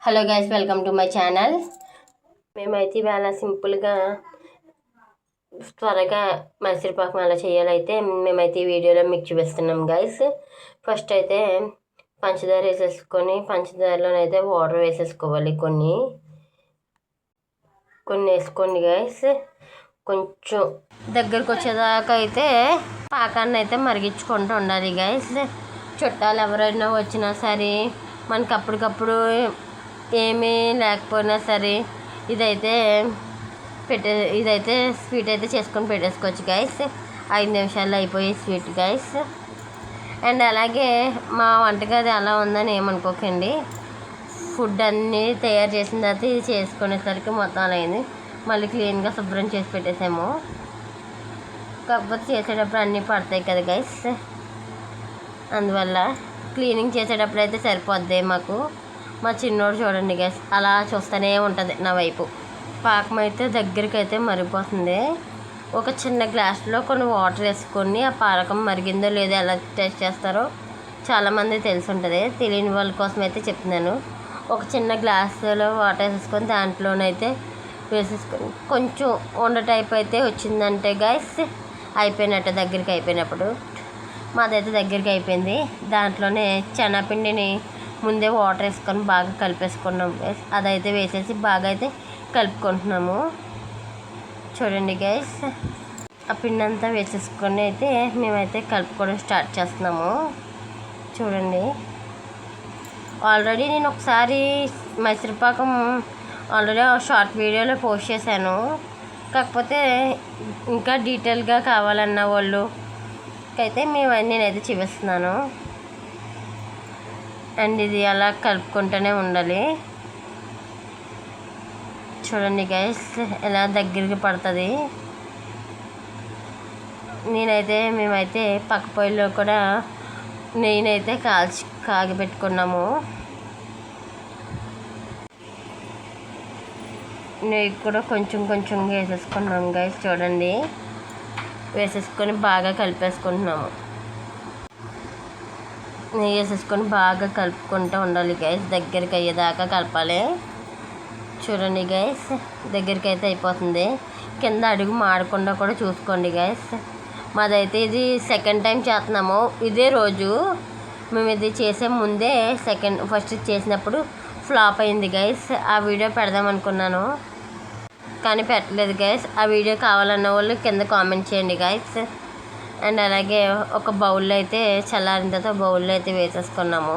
Hello guys, welcome to my channel. మేమైతే ఇవాళ సింపుల్గా త్వరగా మైసూర్పాకం ఎలా చేయాలైతే మేమైతే ఈ వీడియోలో మీకు చూపిస్తున్నాం గైస్. ఫస్ట్ అయితే పంచదార వేసేసుకొని పంచదారలోనైతే వాటర్ వేసేసుకోవాలి. కొన్ని వేసుకోండి గైస్. కొంచెం దగ్గరకు వచ్చేదాకా అయితే పాకాన్ని అయితే మరిగించుకుంటూ ఉండాలి గైస్. చుట్టాలు ఎవరైనా వచ్చినా సరే మనకు అప్పటికప్పుడు ఏమీ లేకపోయినా సరే ఇదైతే స్వీట్ అయితే చేసుకొని పెట్టేసుకోవచ్చు గైస్. 5 నిమిషాల్లో అయిపోయే స్వీట్ గైస్. అండ్ అలాగే మా వంటగది అలా ఉందని ఏమనుకోకండి. ఫుడ్ అన్నీ తయారు చేసిన తర్వాత ఇది చేసుకునేసరికి మొత్తం అలా అయింది. మళ్ళీ క్లీన్గా శుభ్రం చేసి పెట్టేసాము. కాకపోతే చేసేటప్పుడు అన్నీ పడతాయి కదా గైస్, అందువల్ల క్లీనింగ్ చేసేటప్పుడు అయితే సరిపోద్ది మాకు. మా చిన్నోడు చూడండి గైస్, అలా చూస్తూనే ఉంటుంది నా వైపు. పాకం అయితే దగ్గరికి అయితే మరిగిపోతుంది. ఒక చిన్న గ్లాస్లో కొన్ని వాటర్ వేసుకొని ఆ పాకం మరిగిందో లేదో ఎలా టెస్ట్ చేస్తారో చాలామంది తెలిసి ఉంటుంది. తెలియని వాళ్ళ కోసం అయితే చెప్తున్నాను. ఒక చిన్న గ్లాసులో వాటర్ వేసేసుకొని దాంట్లోనైతే వేసేసుకొని కొంచెం ఉండ టైప్ అయితే వచ్చిందంటే గైస్ అయిపోయినట్టు, దగ్గరికి అయిపోయినప్పుడు. మాదైతే దగ్గరికి అయిపోయింది. దాంట్లోనే శనగపిండిని ముందే వాటర్ వేసుకొని బాగా కలిపేసుకున్నాం గైస్. అదైతే వేసేసి బాగా అయితే కలుపుకుంటున్నాము. చూడండి గైస్, ఆ పిండి అంతా వేసేసుకొని అయితే మేమైతే కలుపుకోవడం స్టార్ట్ చేస్తున్నాము. చూడండి, ఆల్రెడీ నేను ఒకసారి మైసూర్పాకం ఆల్రెడీ షార్ట్ వీడియోలో పోస్ట్ చేశాను. కాకపోతే ఇంకా డీటెయిల్గా కావాలన్న వాళ్ళు అయితే నేనైతే చూపిస్తున్నాను. అండ్ ఇది అలా కలుపుకుంటూనే ఉండాలి. చూడండి గైస్, ఎలా దగ్గరికి పడుతుంది. మేమైతే పక్క పొయ్యిలో కూడా నెయ్యినైతే కాగబెట్టుకున్నాము. నెయ్యి కూడా కొంచెం వేసేసుకున్నాము గైస్. చూడండి, వేసేసుకొని బాగా కలిపేసుకుంటున్నాము. నెయ్యి వేసేసుకొని బాగా కలుపుకుంటూ ఉండాలి గైస్. దగ్గరికి అయ్యేదాకా కలపాలి. చూడండి గైస్, దగ్గరికి అయితే అయిపోతుంది. కింద అడుగు మాడకుండా కూడా చూసుకోండి గైస్. మాదైతే ఇది సెకండ్ టైం చేస్తున్నాము. ఇదే రోజు మేము ఇది చేసే ముందే ఫస్ట్ చేసినప్పుడు ఫ్లాప్ అయింది గైస్. ఆ వీడియో పెడదాం అనుకున్నాను కానీ పెట్టలేదు గైస్. ఆ వీడియో కావాలన్న వాళ్ళు కింద కామెంట్ చేయండి గైస్. అండ్ అలాగే ఒక బౌల్లో అయితే చల్లారిన తర్వాత బౌల్లో అయితే వేసేసుకున్నాము.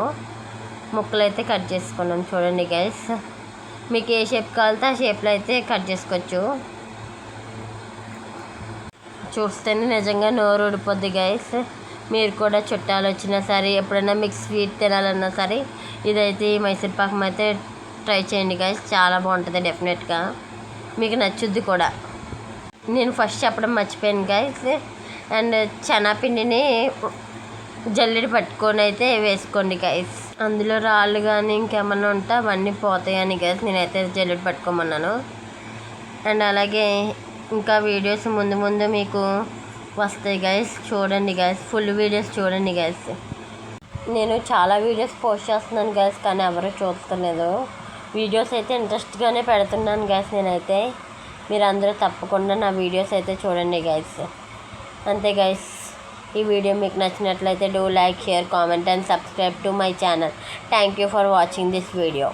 ముక్కలు అయితే కట్ చేసుకున్నాము. చూడండి గైస్, మీకు ఏ షేప్ కావాలితే ఆ షేప్లో అయితే కట్ చేసుకోవచ్చు. చూస్తేనే నిజంగా నోరు ఊడిపోద్ది గైస్. మీరు కూడా చుట్టాలు వచ్చినా సరే, ఎప్పుడైనా మీకు స్వీట్ తినాలన్నా సరే ఇదైతే మైసూర్పాకం అయితే ట్రై చేయండి గైస్. చాలా బాగుంటుంది, డెఫినెట్గా మీకు నచ్చుద్ది కూడా. నేను ఫస్ట్ చెప్పడం మర్చిపోయాను గైస్. అండ్ శనగపిండిని జల్లెడ పట్టుకొని అయితే వేసుకోండి గైస్. అందులో రాళ్ళు కానీ ఇంకేమన్నా ఉంటే అవన్నీ పోతాయని గైస్ నేనైతే జల్లెడ పట్టుకోమన్నాను. అండ్ అలాగే ఇంకా వీడియోస్ ముందు మీకు వస్తాయి గైస్. చూడండి గైస్, ఫుల్ వీడియోస్ చూడండి గైస్. నేను చాలా వీడియోస్ పోస్ట్ చేస్తున్నాను గైస్, కానీ ఎవరు చూస్తలేదు. వీడియోస్ అయితే ఇంట్రెస్ట్గానే పెడుతున్నాను గైస్ నేనైతే. మీరు అందరూ తప్పకుండా నా వీడియోస్ అయితే చూడండి గైస్. అంతే గైస్, ఈ వీడియో మీకు నచ్చినట్లయితే do like, share, comment and subscribe to my channel. Thank you for watching this video.